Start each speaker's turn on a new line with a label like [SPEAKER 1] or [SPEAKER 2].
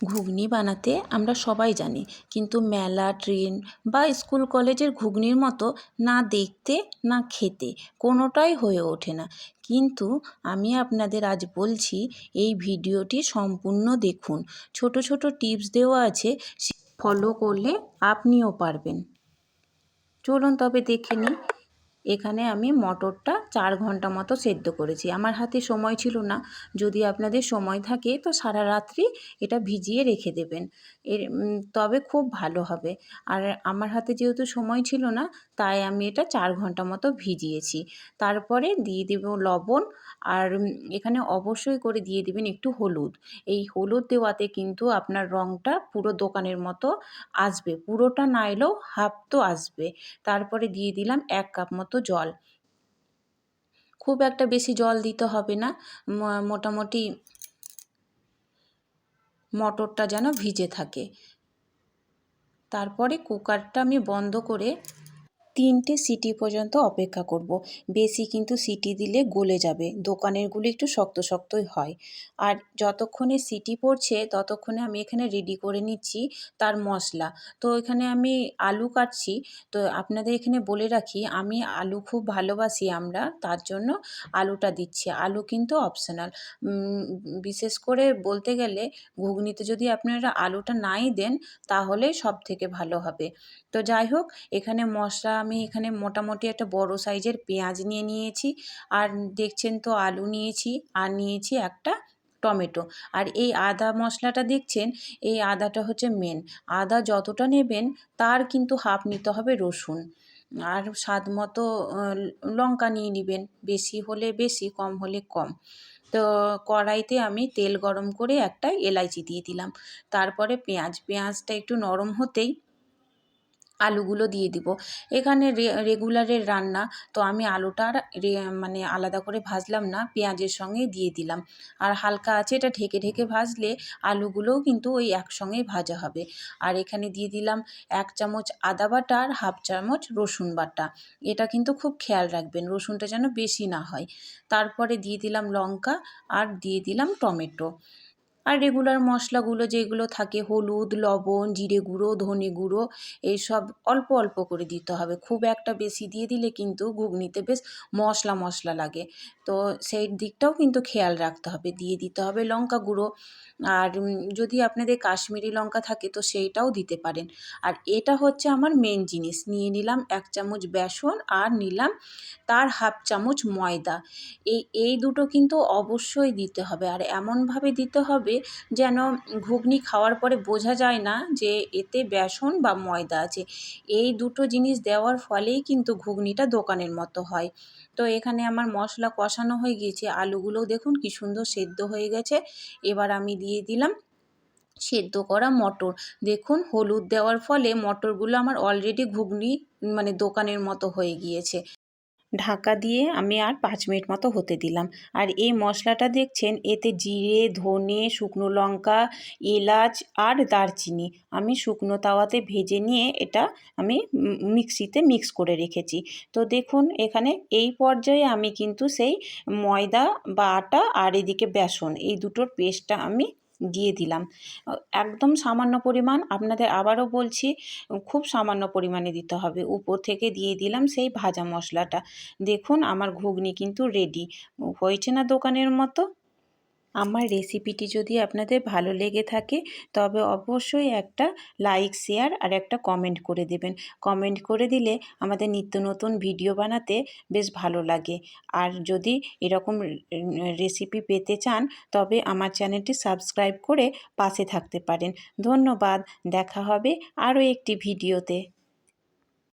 [SPEAKER 1] ঘুগনি বানাতে আমরা সবাই জানি, কিন্তু মেলা, ট্রেন বা স্কুল কলেজের ঘুগনির মতো না দেখতে না খেতে কোনোটাই হয়ে ওঠে না। কিন্তু আমি আপনাদের আজ বলছি, এই ভিডিওটি সম্পূর্ণ দেখুন। ছোট ছোট টিপস দেওয়া আছে, ফলো করলে আপনিও পারবেন। চলুন তবে দেখে নিই। এখানে আমি মটরটা 4 ঘন্টা মতো সেদ্ধ করেছি। আমার হাতে সময় ছিল না। যদি আপনাদের সময় থাকে তো সারা রাত্রি এটা ভিজিয়ে রেখে দেবেন। তবে খুব ভালো হবে। আর আমার হাতে যেহেতু সময় ছিল না, তাই আমি এটা 4 ঘন্টা মতো ভিজিয়েছি। তারপরে দিয়ে দেব লবণ, আর এখানে অবশ্যই করে দিয়ে দিবেন একটু হলুদ। এই হলুদ দেওয়াতে কিন্তু আপনার রঙটা পুরো দোকানের মতো আসবে। পুরোটা না এলেও হাফ তো আসবে। তারপরে দিয়ে দিলাম 1 কাপ মতো জল। খুব একটা বেশি জল দিতে হবে না, মোটামুটি মটরটা যেন ভিজে থাকে। তারপরে কুকারটা আমি বন্ধ করে 3টে সিটি পর্যন্ত অপেক্ষা করব। বেশি কিন্তু সিটি দিলে গলে যাবে, দোকানেরগুলো একটু শক্ত শক্তই হয়। আর যতক্ষণে সিটি পড়ছে ততক্ষণে আমি এখানে রেডি করে নিচ্ছি তার মশলা। তো এখানে আমি আলু কাটছি। তো আপনাদের এখানে বলে রাখি, আমি আলু খুব ভালোবাসি আমরা, তার জন্য আলুটা দিচ্ছি। আলু কিন্তু অপশনাল। বিশেষ করে বলতে গেলে ঘুগনিতে যদি আপনারা আলুটা নাই দেন তাহলে সবথেকে ভালো হবে। তো যাই হোক, এখানে মশলা আমি এখানে মোটামুটি একটা বড় সাইজের পেঁয়াজ নিয়ে নিয়েছি, আর দেখছেন তো আলু নিয়েছি, আর নিয়েছি একটা টমেটো। আর এই আদা মশলাটা দেখছেন, এই আদাটা হচ্ছে মেন। আদা যতটা নেবেন তার কিন্তু হাফ নিতে হবে রসুন, আর স্বাদ মতো লঙ্কা নিয়ে নেবেন, বেশি হলে বেশি, কম হলে কম। তো কড়াইতে আমি তেল গরম করে একটা এলাইচি দিয়ে দিলাম। তারপরে পেঁয়াজটা একটু নরম হতেই আলুগুলো দিয়ে দিব। এখানে রেগুলারের রান্না, তো আমি আলুটা আর মানে আলাদা করে ভাজলাম না, পেঁয়াজের সঙ্গেই দিয়ে দিলাম। আর হালকা আছে এটা ঢেকে ঢেকে ভাজলে আলুগুলোও কিন্তু ওই একসঙ্গেই ভাজা হবে। আর এখানে দিয়ে দিলাম 1 চামচ আদা বাটা আর হাফ চামচ রসুন বাটা। এটা কিন্তু খুব খেয়াল রাখবেন রসুনটা যেন বেশি না হয়। তারপরে দিয়ে দিলাম লঙ্কা, আর দিয়ে দিলাম টমেটো। আর রেগুলার মশলাগুলো যেগুলো থাকে, হলুদ, লবণ, জিরে গুঁড়ো, ধনে গুঁড়ো, এইসব অল্প অল্প করে দিতে হবে। খুব একটা বেশি দিয়ে দিলে কিন্তু ঘুগনিতে বেশ মশলা মশলা লাগে। তো সেই দিকটাও কিন্তু খেয়াল রাখতে হবে। দিয়ে দিতে হবে লঙ্কা গুঁড়ো, আর যদি আপনাদের কাশ্মীরি লঙ্কা থাকে তো সেইটাও দিতে পারেন। আর এটা হচ্ছে আমার মেন জিনিস। নিয়ে নিলাম 1 চামচ বেসন, আর নিলাম তার হাফ চামচ ময়দা। এই দুটো কিন্তু অবশ্যই দিতে হবে, আর এমনভাবে দিতে হবে যেন ঘুগনি খাওয়ার পরে বোঝা যায় না যে এতে বেসন বা ময়দা আছে। এই দুটো জিনিস দেওয়ার ফলেই কিন্তু ঘুগনিটা দোকানের মতো হয়। তো এখানে আমার মশলা কষানো হয়ে গিয়েছে, আলুগুলোও দেখুন কি সুন্দর সেদ্ধ হয়ে গেছে। এবার আমি দিয়ে দিলাম সেদ্ধ করা মটর। দেখুন হলুদ দেওয়ার ফলে মটরগুলো আমার অলরেডি ঘুগনি মানে দোকানের মতো হয়ে গিয়েছে। ঢাকা দিয়ে আমি আর 5 মিনিট মতো হতে দিলাম। আর এই মশলাটা দেখছেন, এতে জিরে, ধনে, শুকনো লঙ্কা, এলাচ আর দারচিনি আমি শুকনো তাওয়াতে ভেজে নিয়ে এটা আমি মিক্সিতে মিক্স করে রেখেছি। তো দেখুন এখানে এই পর্যায়ে আমি কিন্তু সেই ময়দা বা আটা আর এদিকে বেসন, এই দুটোর পেস্টটা আমি দিয়ে দিলাম। একদম সামান্য পরিমাণ, আপনাদের আবারও বলছি, খুব সামান্য পরিমাণে দিতে হবে। উপর থেকে দিয়ে দিলাম সেই ভাজা মশলাটা। দেখুন আমার ঘুগনি কিন্তু রেডি। হয়েছে না দোকানের মতো? আমার রেসিপিটি যদি আপনাদের ভালো লেগে থাকে তবে অবশ্যই একটা লাইক, শেয়ার আর একটা কমেন্ট করে দেবেন। কমেন্ট করে দিলে আমাদের নিত্য নতুন ভিডিও বানাতে বেশ ভালো লাগে। আর যদি এরকম রেসিপি পেতে চান তবে আমার চ্যানেলটি সাবস্ক্রাইব করে পাশে থাকতে পারেন। ধন্যবাদ। দেখা হবে আরও একটি ভিডিওতে।